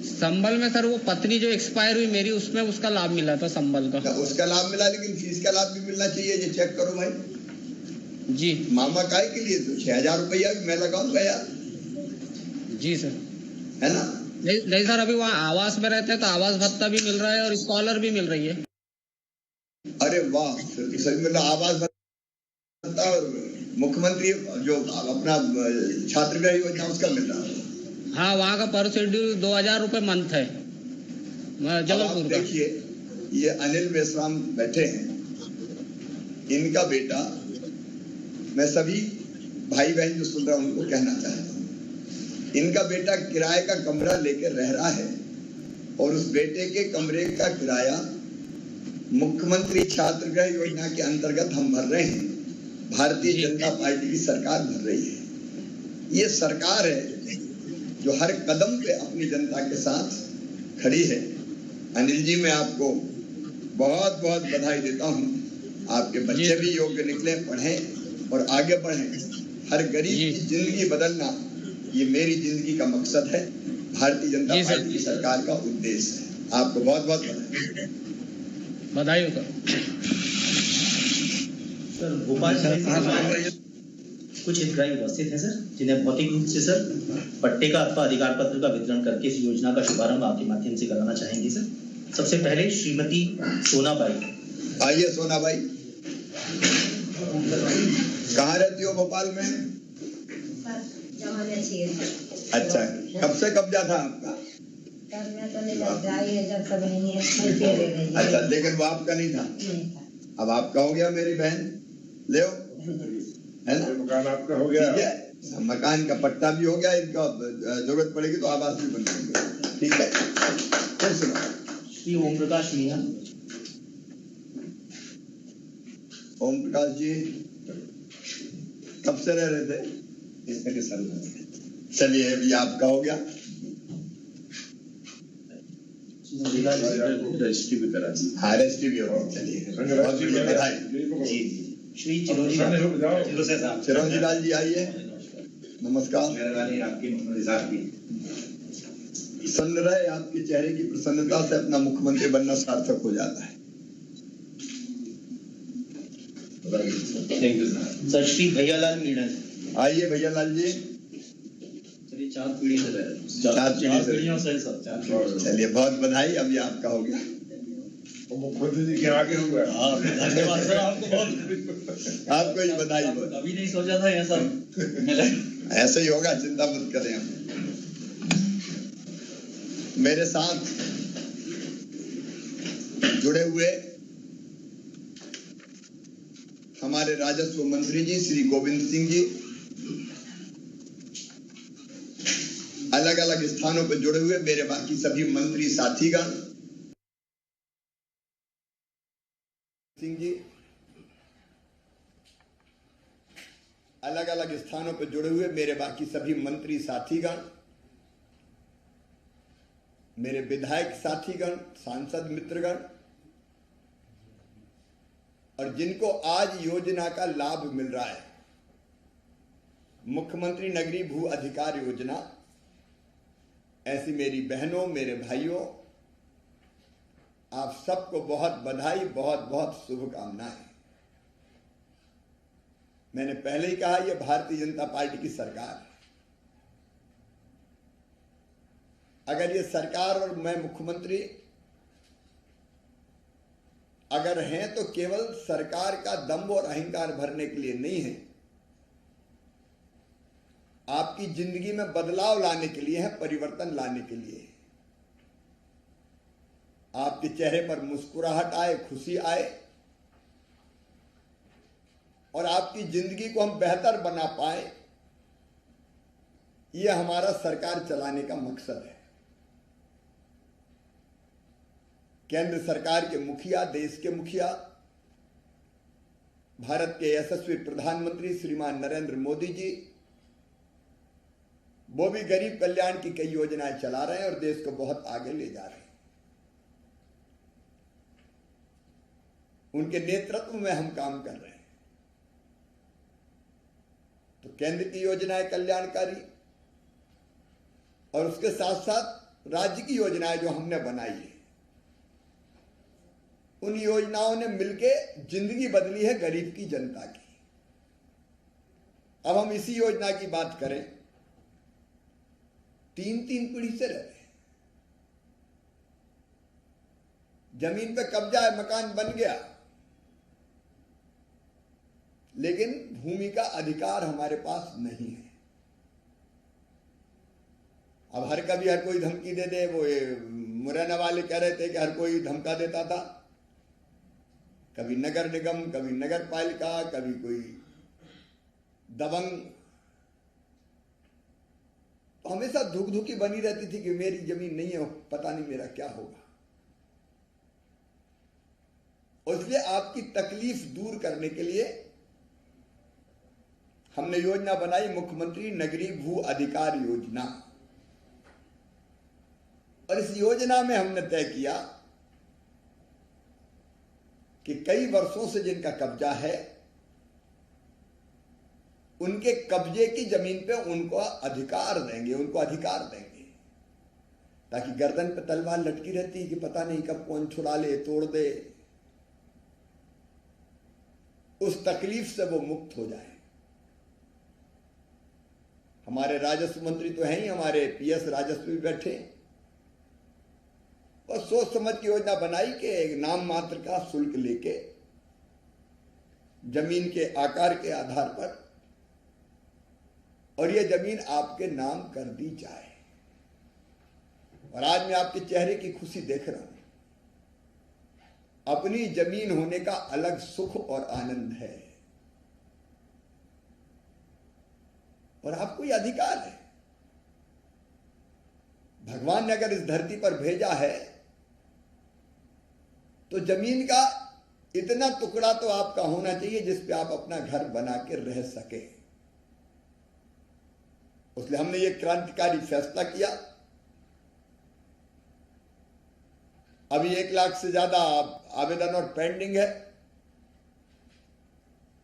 संबल में सर वो पत्नी जो एक्सपायर हुई मेरी, उसमें उसका लाभ मिला था संबल का। उसका लाभ मिला, लेकिन फीस का लाभ भी मिलना चाहिए। ये चेक करो भाई जी। मामा काय के लिए तो 6000 रुपया भी मैं लगाऊंगा यार। जी सर, है ना? नहीं सर, अभी वहाँ आवास में रहते हैं तो आवास भत्ता भी मिल रहा है और स्कॉलर भी मिल रही है। अरे वाह, सही मिला। आवास भत्ता और मुख्यमंत्री जो अपना छात्रगृह योजना उसका मिल रहा है। हाँ, वहाँ का पर शेड्यूल 2000 रुपए मंथ है जबलपुर का। देखिए, ये अनिल मेश्राम बैठे हैं, इनका बेटा, मैं सभी भाई बहन जो सुन रहा हूं उनको कहना चाहता हूँ, इनका बेटा किराए का कमरा लेकर रह रहा है और उस बेटे के कमरे का किराया मुख्यमंत्री छात्रगृह योजना के अंतर्गत हम भर रहे हैं। भारतीय जनता पार्टी की सरकार भर रही है। ये सरकार है जो हर कदम पे अपनी जनता के साथ खड़ी है। अनिल जी, मैं आपको बहुत बहुत बधाई देता हूँ। आपके बच्चे भी योग्य निकले, पढ़ें और आगे बढ़ें। हर गरीब की जिंदगी बदलना ये मेरी जिंदगी का मकसद है, भारतीय जनता पार्टी की सरकार का उद्देश्य है। आपको बहुत बहुत बधाई। बधाई हो सर भोपाल शहर से कुछ हितग्राही उपस्थित हैं सर, जिन्हें भौतिक रूप से सर पट्टे का अथवा अधिकार पत्र का वितरण करके इस योजना का शुभारंभ आपके माध्यम से कराना चाहेंगे सर। सबसे पहले श्रीमती सोनाबाई। आइए सोनाबाई, कहाँ रहती हो भोपाल में? अच्छा, कब से कब्जा था आपका? अच्छा, लेकिन वो आपका नहीं था, अब आपका हो गया मेरी बहन, ले है ना, मकान आपका हो गया। ठीक है, मकान का पट्टा भी हो गया, इनका जरूरत पड़ेगी तो आवास भी बन जाएंगे। ठीक है, फिर सुनो। श्री ओम प्रकाश मीणा। ओम प्रकाश जी कब से रह रहे थे? इसके साल चलिए, अभी आपका हो गया, रजिस्ट्री भी करा दी। हाँ, रजिस्ट्री भी हो गई। चलिए, बहुत बढ़िया, बधाई। श्री चिरंजी लाल जी आइए, नमस्कार। सुन रहे, आपके चेहरे की प्रसन्नता से अपना मुख्यमंत्री बनना सार्थक हो जाता है। Thank you sir. Shri Bhaiyalal Meena. आइए भैयालाल जी, चलिए 4 पीढ़ी से रहे, 4 पीढ़ियों से सब। चलिए, बहुत बधाई, अभी आपका हो गया। मुख्यमंत्री जी के आगे हो गया। धन्यवाद सर, आपको बहुत, आपको ही बधाई। कभी नहीं सोचा था ऐसा मिला। ऐसे ही होगा, चिंता मत करें। हम मेरे साथ जुड़े हुए हमारे राजस्व मंत्री जी श्री गोविंद सिंह जी, अलग अलग स्थानों पर जुड़े हुए मेरे बाकी सभी मंत्री साथीगण सिंह जी, अलग अलग स्थानों पर जुड़े हुए मेरे बाकी सभी मंत्री साथीगण, मेरे विधायक साथीगण, सांसद मित्रगण, और जिनको आज योजना का लाभ मिल रहा है, मुख्यमंत्री नगरीय भू अधिकार योजना, ऐसी मेरी बहनों, मेरे भाइयों, आप सबको बहुत बधाई, बहुत बहुत शुभकामनाएं। मैंने पहले ही कहा, यह भारतीय जनता पार्टी की सरकार है। अगर ये सरकार और मैं मुख्यमंत्री अगर हैं तो केवल सरकार का दम्भ और अहंकार भरने के लिए नहीं है, आपकी जिंदगी में बदलाव लाने के लिए है, परिवर्तन लाने के लिए है। आपके चेहरे पर मुस्कुराहट आए, खुशी आए, और आपकी जिंदगी को हम बेहतर बना पाए, यह हमारा सरकार चलाने का मकसद है। केंद्र सरकार के मुखिया, देश के मुखिया, भारत के यशस्वी प्रधानमंत्री श्रीमान नरेंद्र मोदी जी, वो भी गरीब कल्याण की कई योजनाएं चला रहे हैं और देश को बहुत आगे ले जा रहे हैं। उनके नेतृत्व में हम काम कर रहे हैं। तो केंद्र की योजनाएं कल्याणकारी और उसके साथ साथ राज्य की योजनाएं जो हमने बनाई है, उन योजनाओं ने मिलके जिंदगी बदली है गरीब की, जनता की। अब हम इसी योजना की बात करें, 3 पीढ़ी से रह रहे हैं, जमीन पे कब्जा है, मकान बन गया, लेकिन भूमि का अधिकार हमारे पास नहीं है। अब हर कभी हर कोई धमकी दे दे, वो मुरैना वाले कह रहे थे कि हर कोई धमका देता था, कभी नगर निगम, कभी नगर पालिका, कभी कोई दबंग, तो हमेशा धुक-धुकी बनी रहती थी कि मेरी जमीन नहीं है, पता नहीं मेरा क्या होगा। और इसलिए आपकी तकलीफ दूर करने के लिए हमने योजना बनाई, मुख्यमंत्री नगरीय भू अधिकार योजना। और इस योजना में हमने तय किया कि कई वर्षों से जिनका कब्जा है, उनके कब्जे की जमीन पे उनको अधिकार देंगे, ताकि गर्दन पे तलवार लटकी रहती है कि पता नहीं कब कौन छुड़ा ले, तोड़ दे, उस तकलीफ से वो मुक्त हो जाए। हमारे राजस्व मंत्री तो हैं ही, हमारे पीएस राजस्व भी बैठे हैं। और सोच समझ की योजना बनाई कि एक नाम मात्र का शुल्क लेके जमीन के आकार के आधार पर और ये जमीन आपके नाम कर दी जाए। और आज मैं आपके चेहरे की खुशी देख रहा हूं। अपनी जमीन होने का अलग सुख और आनंद है और आपको यह अधिकार है। भगवान ने अगर इस धरती पर भेजा है तो जमीन का इतना टुकड़ा तो आपका होना चाहिए जिस पे आप अपना घर बना के रह सके। इसलिए हमने ये क्रांतिकारी फैसला किया। अभी 1 लाख से ज्यादा आवेदन और पेंडिंग है।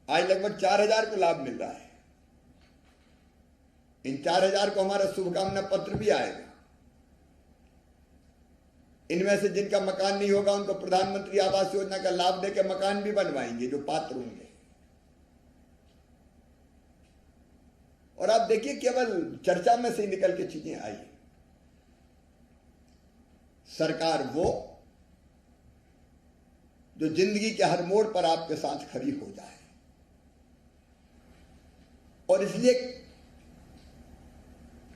आज लगभग 4000 को लाभ मिल रहा है। इन 4000 को हमारा शुभकामना पत्र भी आएगा। इनमें से जिनका मकान नहीं होगा उनको प्रधानमंत्री आवास योजना का लाभ देकर मकान भी बनवाएंगे जो पात्र होंगे। और आप देखिए केवल चर्चा में से ही निकल के चीजें आई। सरकार वो जो जिंदगी के हर मोड़ पर आपके साथ खड़ी हो जाए। और इसलिए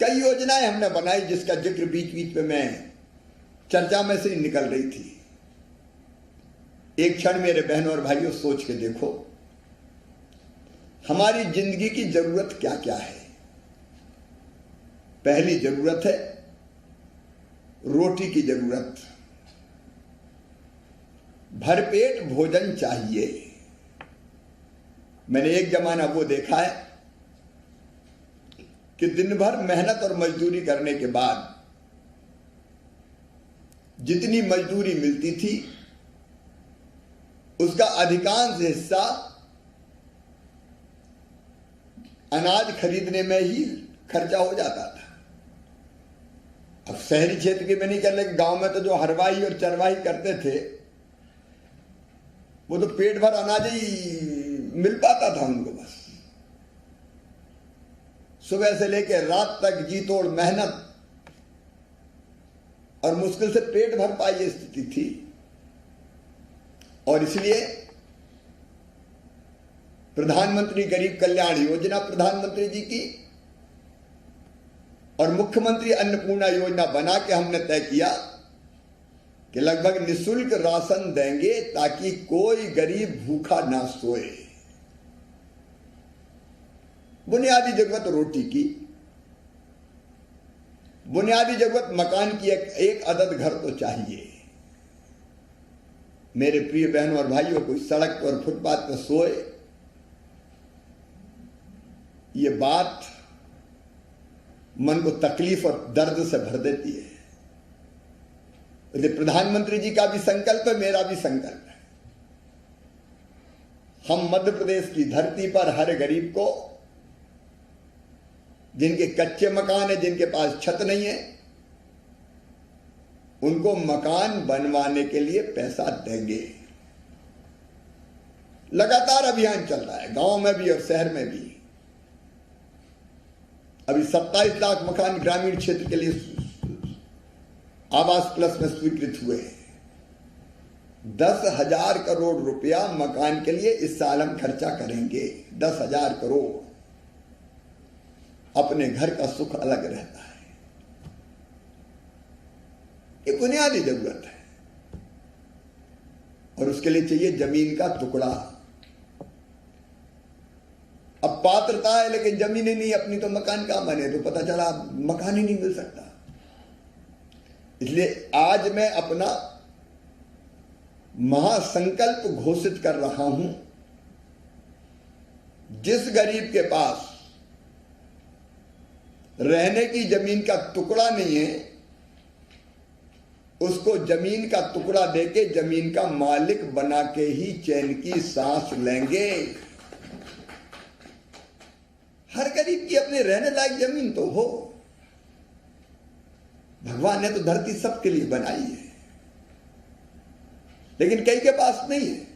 कई योजनाएं हमने बनाई जिसका जिक्र बीच बीच में मैं चर्चा में से ही निकल रही थी। एक क्षण मेरे बहनों और भाइयों सोच के देखो हमारी जिंदगी की जरूरत क्या क्या है। पहली जरूरत है रोटी की जरूरत। भरपेट भोजन चाहिए। मैंने एक जमाना वो देखा है कि दिन भर मेहनत और मजदूरी करने के बाद जितनी मजदूरी मिलती थी उसका अधिकांश हिस्सा अनाज खरीदने में ही खर्चा हो जाता था। अब शहरी क्षेत्र की मैं नहीं कर लेकिन गांव में तो जो हरवाही और चरवाही करते थे वो तो पेट भर अनाज ही मिल पाता था उनको। बस सुबह से लेकर रात तक जी तोड़ मेहनत और मुश्किल से पेट भर पाई ये स्थिति थी। और इसलिए प्रधानमंत्री गरीब कल्याण योजना प्रधानमंत्री जी की और मुख्यमंत्री अन्नपूर्णा योजना बना के हमने तय किया कि लगभग निःशुल्क राशन देंगे ताकि कोई गरीब भूखा ना सोए। बुनियादी जरूरत रोटी की, बुनियादी जरूरत मकान की, एक अदद घर तो चाहिए। मेरे प्रिय बहनों और भाइयों को सड़क पर फुटपाथ पर सोए ये बात मन को तकलीफ और दर्द से भर देती है। इसलिए प्रधानमंत्री जी का भी संकल्प है, मेरा भी संकल्प है। हम मध्य प्रदेश की धरती पर हर गरीब को, जिनके कच्चे मकान है, जिनके पास छत नहीं है, उनको मकान बनवाने के लिए पैसा देंगे। लगातार अभियान चल रहा है गांव में भी और शहर में भी। अभी 27 लाख मकान ग्रामीण क्षेत्र के लिए आवास प्लस में स्वीकृत हुए हैं। 10,000 करोड़ रुपया मकान के लिए इस साल हम खर्चा करेंगे। 10,000 करोड़। अपने घर का सुख अलग रहता है। ये बुनियादी जरूरत है और उसके लिए चाहिए जमीन का टुकड़ा। अब पात्रता है लेकिन जमीन ही नहीं अपनी तो मकान कहां बने, तो पता चला मकान ही नहीं मिल सकता। इसलिए आज मैं अपना महासंकल्प घोषित कर रहा हूं। जिस गरीब के पास रहने की जमीन का टुकड़ा नहीं है उसको जमीन का टुकड़ा देके जमीन का मालिक बना के ही चैन की सांस लेंगे। हर गरीब की अपने रहने लायक जमीन तो हो। भगवान ने तो धरती सबके लिए बनाई है लेकिन कई के पास नहीं है।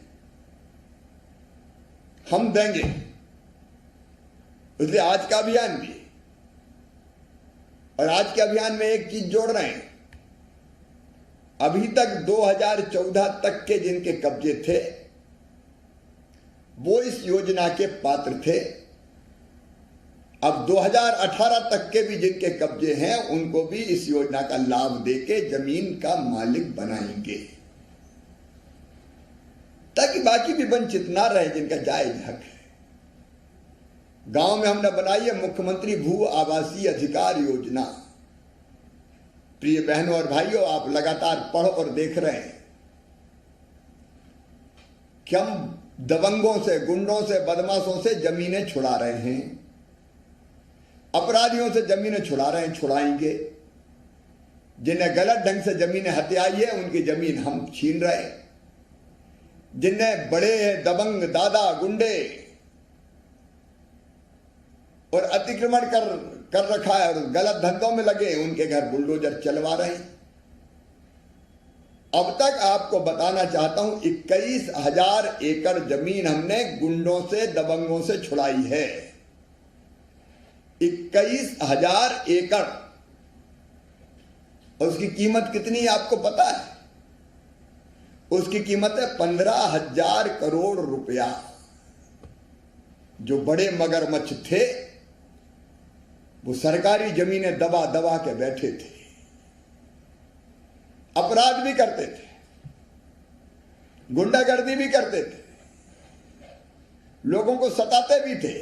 हम देंगे। इसलिए आज का अभियान भी, और आज के अभियान में एक चीज जोड़ रहे हैं, अभी तक 2014 तक के जिनके कब्जे थे वो इस योजना के पात्र थे। अब 2018 तक के भी जिनके कब्जे हैं उनको भी इस योजना का लाभ देके जमीन का मालिक बनाएंगे, ताकि बाकी भी वंचित ना रहे जिनका जायज हक है। गांव में हमने बनाई है मुख्यमंत्री भू आवासीय अधिकार योजना। प्रिय बहनों और भाइयों, आप लगातार पढ़ और देख रहे हैं कि हम दबंगों से, गुंडों से, बदमाशों से जमीनें छुड़ा रहे हैं, अपराधियों से जमीनें छुड़ा रहे हैं, छुड़ाएंगे। जिन्हें गलत ढंग से जमीनें हथियाई है उनकी जमीन हम छीन रहे हैं। जिन्हें बड़े दबंग दादा गुंडे और अतिक्रमण कर रखा है और गलत धंधों में लगे उनके घर बुलडोजर चलवा रहे हैं। अब तक आपको बताना चाहता हूं 21,000 एकड़ जमीन हमने गुंडों से, दबंगों से छुड़ाई है। 21,000 एकड़। और उसकी कीमत कितनी आपको पता है? उसकी कीमत है 15,000 करोड़ रुपया। जो बड़े मगरमच्छ थे वो सरकारी जमीनें दबा दबा के बैठे थे, अपराध भी करते थे, गुंडागर्दी भी करते थे, लोगों को सताते भी थे।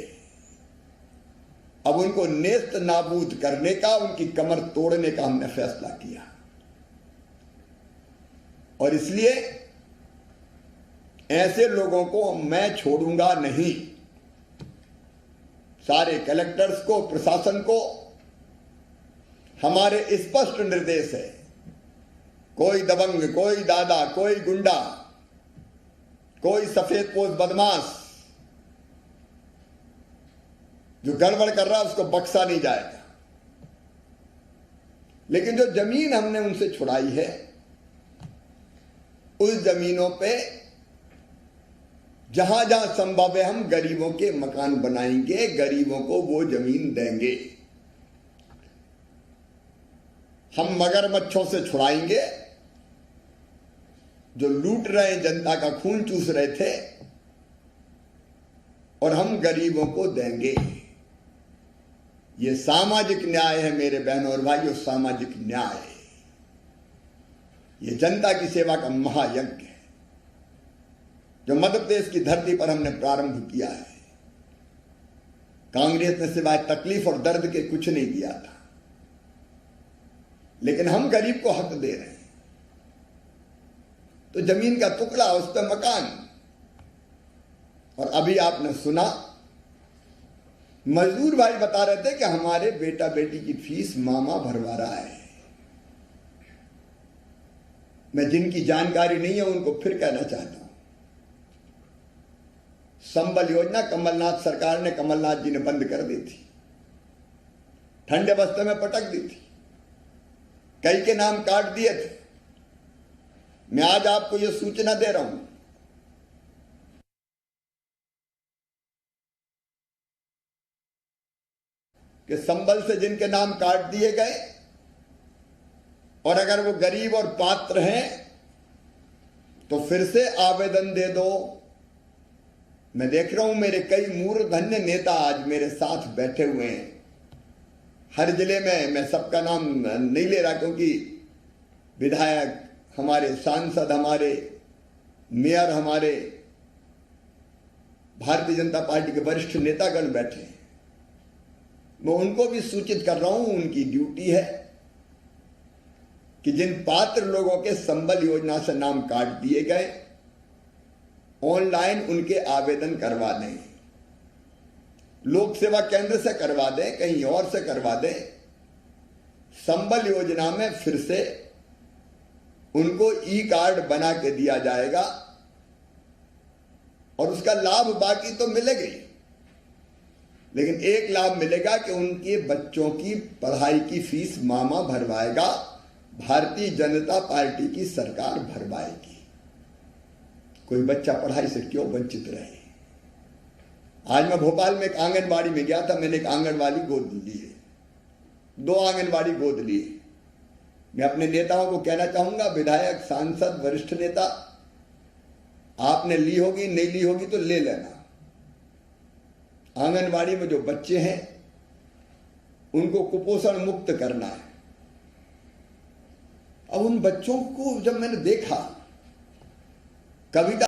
अब उनको नेस्त नाबूद करने का, उनकी कमर तोड़ने का हमने फैसला किया। और इसलिए ऐसे लोगों को मैं छोड़ूंगा नहीं। सारे कलेक्टर्स को, प्रशासन को हमारे स्पष्ट निर्देश है, कोई दबंग, कोई दादा, कोई गुंडा, कोई सफेदपोश बदमाश जो गड़बड़ कर रहा है उसको बख्शा नहीं जाएगा। लेकिन जो जमीन हमने उनसे छुड़ाई है उस जमीनों पे जहां जहां संभव है हम गरीबों के मकान बनाएंगे, गरीबों को वो जमीन देंगे। हम मगरमच्छों से छुड़ाएंगे जो लूट रहे, जनता का खून चूस रहे थे, और हम गरीबों को देंगे। ये सामाजिक न्याय है मेरे बहनों और भाइयों, सामाजिक न्याय। ये जनता की सेवा का महायज्ञ है जो मध्य प्रदेश की धरती पर हमने प्रारंभ किया है। कांग्रेस ने सिवाय तकलीफ और दर्द के कुछ नहीं दिया था, लेकिन हम गरीब को हक दे रहे हैं। तो जमीन का टुकड़ा, उस पर मकान। और अभी आपने सुना मजदूर भाई बता रहे थे कि हमारे बेटा बेटी की फीस मामा भरवा रहा है। मैं जिनकी जानकारी नहीं है उनको फिर कहना चाहता हूं, संबल योजना कमलनाथ सरकार ने, कमलनाथ जी ने बंद कर दी थी, ठंडे बस्ते में पटक दी थी, कई के नाम काट दिए थे। मैं आज आपको यह सूचना दे रहा हूं कि संबल से जिनके नाम काट दिए गए और अगर वो गरीब और पात्र हैं तो फिर से आवेदन दे दो। मैं देख रहा हूं मेरे कई मूर्धन्य नेता आज मेरे साथ बैठे हुए हैं हर जिले में। मैं सबका नाम नहीं ले रहा क्योंकि विधायक हमारे, सांसद हमारे, मेयर हमारे, भारतीय जनता पार्टी के वरिष्ठ नेतागण बैठे हैं। मैं उनको भी सूचित कर रहा हूं, उनकी ड्यूटी है कि जिन पात्र लोगों के संबल योजना से नाम काट दिए गए ऑनलाइन उनके आवेदन करवा दें। लोक सेवा केंद्र से करवा दें, कहीं और से करवा दें। संबल योजना में फिर से उनको ई कार्ड बना के दिया जाएगा और उसका लाभ बाकी तो मिलेगा ही, लेकिन एक लाभ मिलेगा कि उनके बच्चों की पढ़ाई की फीस मामा भरवाएगा, भारतीय जनता पार्टी की सरकार भरवाएगी। कोई बच्चा पढ़ाई से क्यों वंचित रहे। आज मैं भोपाल में एक आंगनबाड़ी में गया था, मैंने एक आंगनबाड़ी गोद ली है, 2 आंगनबाड़ी गोद लिए। मैं अपने नेताओं को कहना चाहूंगा, विधायक, सांसद, वरिष्ठ नेता, आपने ली होगी, नहीं ली होगी तो ले लेना। आंगनबाड़ी में जो बच्चे हैं उनको कुपोषण मुक्त करना है। अब उन बच्चों को जब मैंने देखा, कविता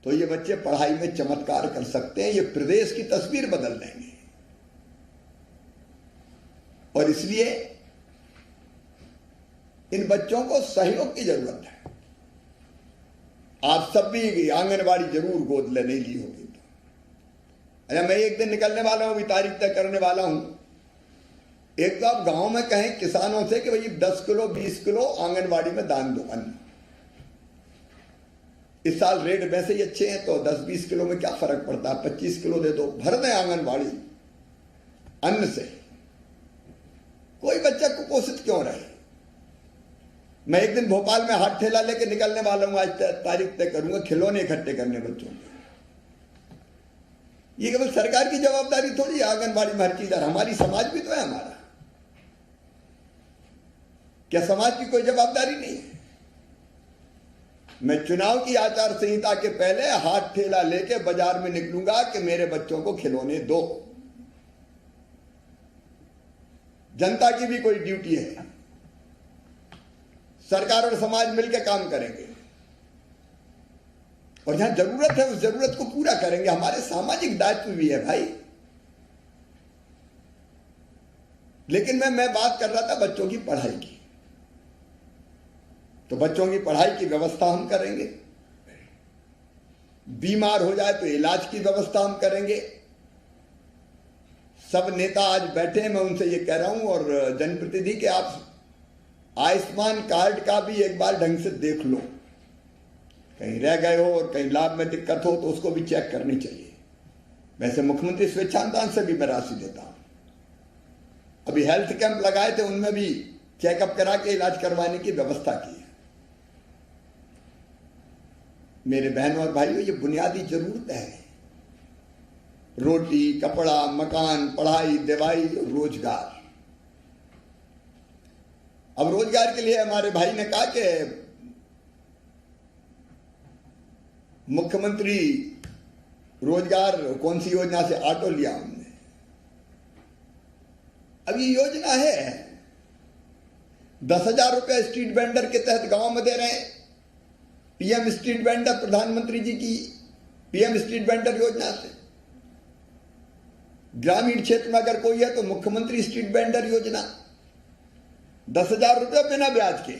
तो ये बच्चे पढ़ाई में चमत्कार कर सकते हैं, ये प्रदेश की तस्वीर बदल देंगे। और इसलिए इन बच्चों को सहयोग की जरूरत है। आप सब भी आंगनबाड़ी जरूर गोद ले, नहीं ली होगी तो। अच्छा, मैं एक दिन निकलने वाला हूं, अभी तारीख तय करने वाला हूं। एक तो आप गांव में कहें किसानों से कि भाई 10 किलो 20 किलो आंगनबाड़ी में दान दो अन्न। इस साल रेट वैसे ही अच्छे हैं तो 10-20 किलो में क्या फर्क पड़ता है, 25 किलो दे दो, भर दें आंगनबाड़ी अन्न से। कोई बच्चा कुपोषित क्यों रहे। मैं एक दिन भोपाल में हाथ ठेला लेके निकलने वाला हूं, आज तारीख तय करूंगा, खिलौने इकट्ठे करने बच्चों के। ये केवल सरकार की जवाबदारी थोड़ी है, आंगनबाड़ी में हर चीज है, हमारी समाज भी तो है हमारा। क्या समाज की कोई जवाबदारी नहीं है? मैं चुनाव की आचार संहिता के पहले हाथ ठेला लेके बाजार में निकलूंगा कि मेरे बच्चों को खिलौने दो। जनता की भी कोई ड्यूटी है, सरकार और समाज मिलकर काम करेंगे और जहां जरूरत है उस जरूरत को पूरा करेंगे। हमारे सामाजिक दायित्व भी है भाई। लेकिन मैं बात कर रहा था बच्चों की पढ़ाई की, तो बच्चों की पढ़ाई की व्यवस्था हम करेंगे। बीमार हो जाए तो इलाज की व्यवस्था हम करेंगे। सब नेता आज बैठे हैं, मैं उनसे ये कह रहा हूं, और जनप्रतिनिधि के आप आयुष्मान कार्ड का भी एक बार ढंग से देख लो। कहीं रह गए हो और कहीं लाभ में दिक्कत हो तो उसको भी चेक करनी चाहिए। वैसे मुख्यमंत्री स्वेच्छानुदान से भी मैं राशि देता हूं। अभी हेल्थ कैंप लगाए थे, उनमें भी चेकअप करा के इलाज करवाने की व्यवस्था की है। मेरे बहनों और भाइयों, ये बुनियादी जरूरत है। रोटी, कपड़ा, मकान, पढ़ाई, दवाई, रोजगार। अब रोजगार के लिए हमारे भाई ने कहा कि मुख्यमंत्री रोजगार कौन सी योजना से ऑटो लिया हमने। अब ये योजना है 10,000 रुपया स्ट्रीट वेंडर के तहत गांव में दे रहे हैं। पीएम स्ट्रीट वेंडर, प्रधानमंत्री जी की पीएम स्ट्रीट वेंडर योजना से। ग्रामीण क्षेत्र में अगर कोई है तो मुख्यमंत्री स्ट्रीट वेंडर योजना, 10,000 रुपये बिना ब्याज के,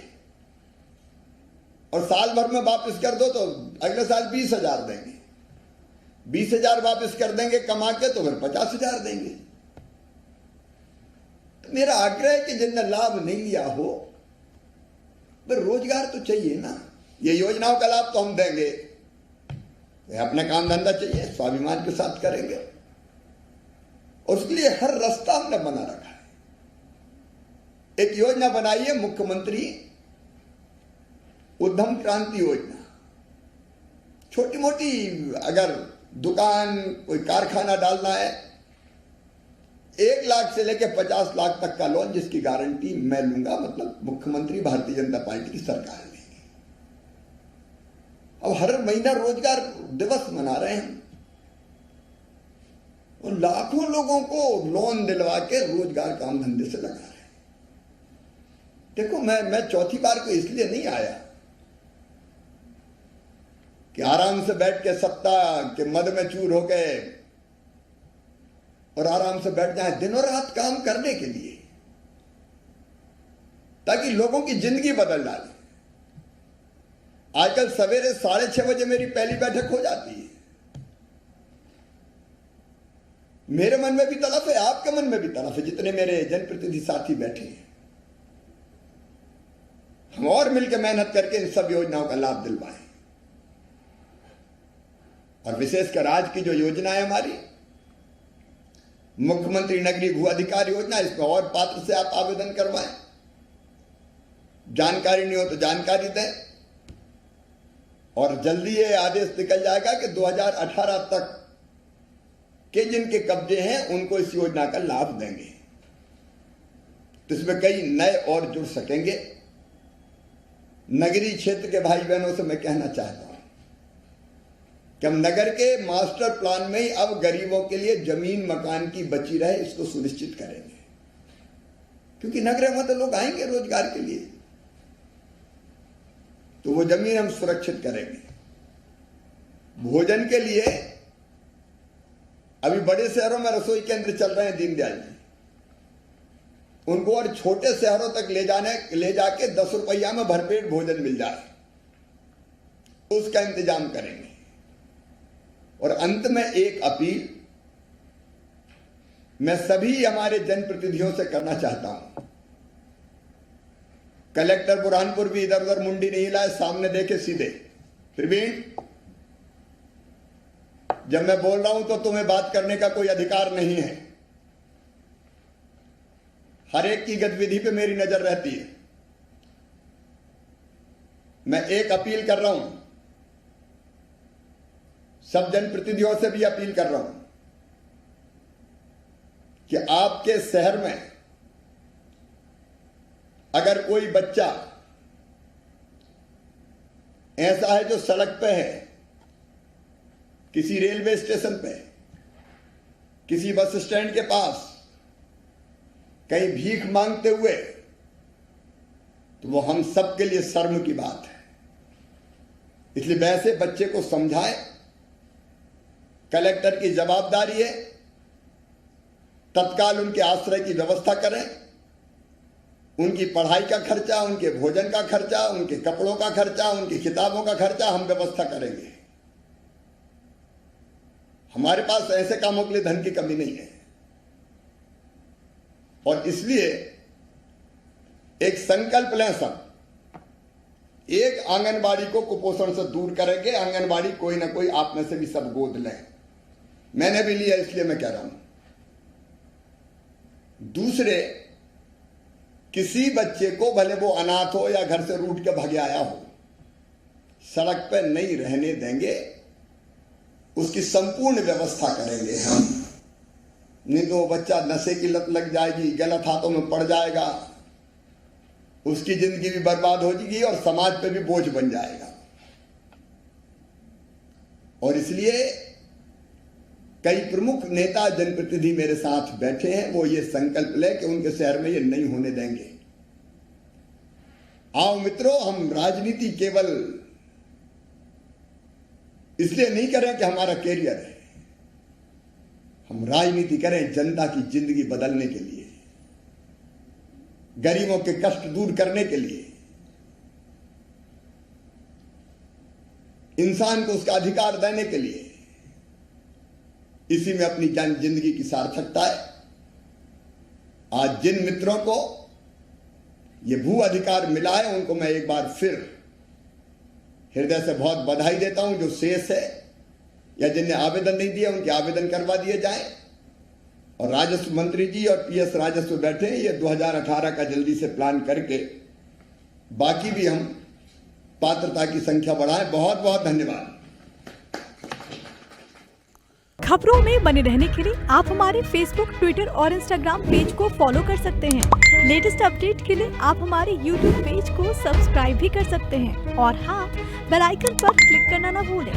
और साल भर में वापस कर दो तो अगले साल 20,000 देंगे। 20,000 वापस कर देंगे कमा के तो फिर 50,000 देंगे। तो मेरा आग्रह है कि जिनने लाभ नहीं लिया हो, फिर रोजगार तो चाहिए ना। ये योजनाओं का लाभ तो हम देंगे, अपना काम धंधा चाहिए, स्वाभिमान के साथ करेंगे। और उसके लिए हर रास्ता हमने बना रखा है। एक योजना बनाई है मुख्यमंत्री उद्यम क्रांति योजना। छोटी मोटी अगर दुकान, कोई कारखाना डालना है, 1 लाख से लेकर 50 लाख तक का लोन जिसकी गारंटी मैं लूंगा, मतलब मुख्यमंत्री भारतीय जनता पार्टी की सरकार लेगी। अब हर महीना रोजगार दिवस मना रहे हैं और लाखों लोगों को लोन दिलवा के रोजगार काम धंधे से लगा रहे हैं। देखो, मैं चौथी बार को इसलिए नहीं आया कि आराम से बैठ के सत्ता के मद में चूर हो गए और आराम से बैठ जाए। दिनों रात काम करने के लिए, ताकि लोगों की जिंदगी बदल डाले। आजकल सवेरे 6:30 बजे मेरी पहली बैठक हो जाती है। मेरे मन में भी तड़फ है, आपके मन में भी तड़फ है, जितने मेरे जनप्रतिनिधि साथी बैठे हैं। हम और मिलकर मेहनत करके इन सब योजनाओं का लाभ दिलवाएं। और विशेषकर आज की जो योजना है हमारी मुख्यमंत्री नगरीय भू अधिकार योजना, इसमें और पात्र से आप आवेदन करवाएं। जानकारी नहीं हो तो जानकारी दें, और जल्दी ये आदेश निकल जाएगा कि 2018 तक के जिनके कब्जे हैं उनको इस योजना का लाभ देंगे। तो इसमें कई नए और जुड़ सकेंगे। नगरीय क्षेत्र के भाई बहनों से मैं कहना चाहता हूं कि हम नगर के मास्टर प्लान में ही अब गरीबों के लिए जमीन मकान की बची रहे इसको सुनिश्चित करेंगे, क्योंकि नगरों में तो लोग आएंगे रोजगार के लिए, तो वो जमीन हम सुरक्षित करेंगे। भोजन के लिए अभी बड़े शहरों में रसोई केंद्र चल रहे हैं दीनदयाल जी, उनको और छोटे शहरों तक ले जाके 10 रुपया में भरपेट भोजन मिल जाए, उसका इंतजाम करेंगे। और अंत में एक अपील मैं सभी हमारे जनप्रतिनिधियों से करना चाहता हूं। कलेक्टर बुरहानपुर भी इधर उधर मुंडी नहीं हिलाए, सामने देखे सीधे। प्रवीण, जब मैं बोल रहा हूं तो तुम्हें बात करने का कोई अधिकार नहीं है। हर एक की गतिविधि पे मेरी नजर रहती है। मैं एक अपील कर रहा हूं, सब जनप्रतिनिधियों से भी अपील कर रहा हूं कि आपके शहर में अगर कोई बच्चा ऐसा है जो सड़क पे है, किसी रेलवे स्टेशन पे, किसी बस स्टैंड के पास कहीं भीख मांगते हुए, तो वो हम सब के लिए शर्म की बात है। इसलिए वैसे बच्चे को समझाएं, कलेक्टर की जवाबदारी है, तत्काल उनके आश्रय की व्यवस्था करें, उनकी पढ़ाई का खर्चा, उनके भोजन का खर्चा, उनके कपड़ों का खर्चा, उनकी किताबों का खर्चा हम व्यवस्था करेंगे। हमारे पास ऐसे कामों के लिए धन की कमी नहीं है, और इसलिए एक संकल्प लें सब, एक आंगनबाड़ी को कुपोषण से दूर करेंगे। आंगनबाड़ी कोई ना कोई आप में से भी सब गोद लें, मैंने भी लिया इसलिए मैं कह रहा हूं। दूसरे, किसी बच्चे को भले वो अनाथ हो या घर से रूठ के भागे आया हो, सड़क पर नहीं रहने देंगे, उसकी संपूर्ण व्यवस्था करेंगे हम। नहीं तो बच्चा नशे की लत लग जाएगी, गलत हाथों में पड़ जाएगा, उसकी जिंदगी भी बर्बाद हो जाएगी और समाज पे भी बोझ बन जाएगा। और इसलिए कई प्रमुख नेता जनप्रतिनिधि मेरे साथ बैठे हैं, वो ये संकल्प ले कि उनके शहर में ये नहीं होने देंगे। आओ मित्रों, हम राजनीति केवल इसलिए नहीं करें कि हमारा कैरियर है, हम राजनीति करें जनता की जिंदगी बदलने के लिए, गरीबों के कष्ट दूर करने के लिए, इंसान को उसका अधिकार देने के लिए। इसी में अपनी जिंदगी की सार्थकता है। आज जिन मित्रों को ये भू अधिकार मिला है, उनको मैं एक बार फिर हृदय से बहुत बधाई देता हूं। जो शेष है या जिन्हें आवेदन नहीं दिया, उनके आवेदन करवा दिए जाए। और राजस्व मंत्री जी और पीएस राजस्व बैठे हैं, ये 2018 का जल्दी से प्लान करके बाकी भी हम पात्रता की संख्या बढ़ाएं। बहुत बहुत धन्यवाद। खबरों में बने रहने के लिए आप हमारे फेसबुक, ट्विटर और इंस्टाग्राम पेज को फॉलो कर सकते हैं। लेटेस्ट अपडेट के लिए आप हमारे यूट्यूब पेज को सब्सक्राइब भी कर सकते हैं। और हाँ, बेल आइकन पर क्लिक करना ना भूलें।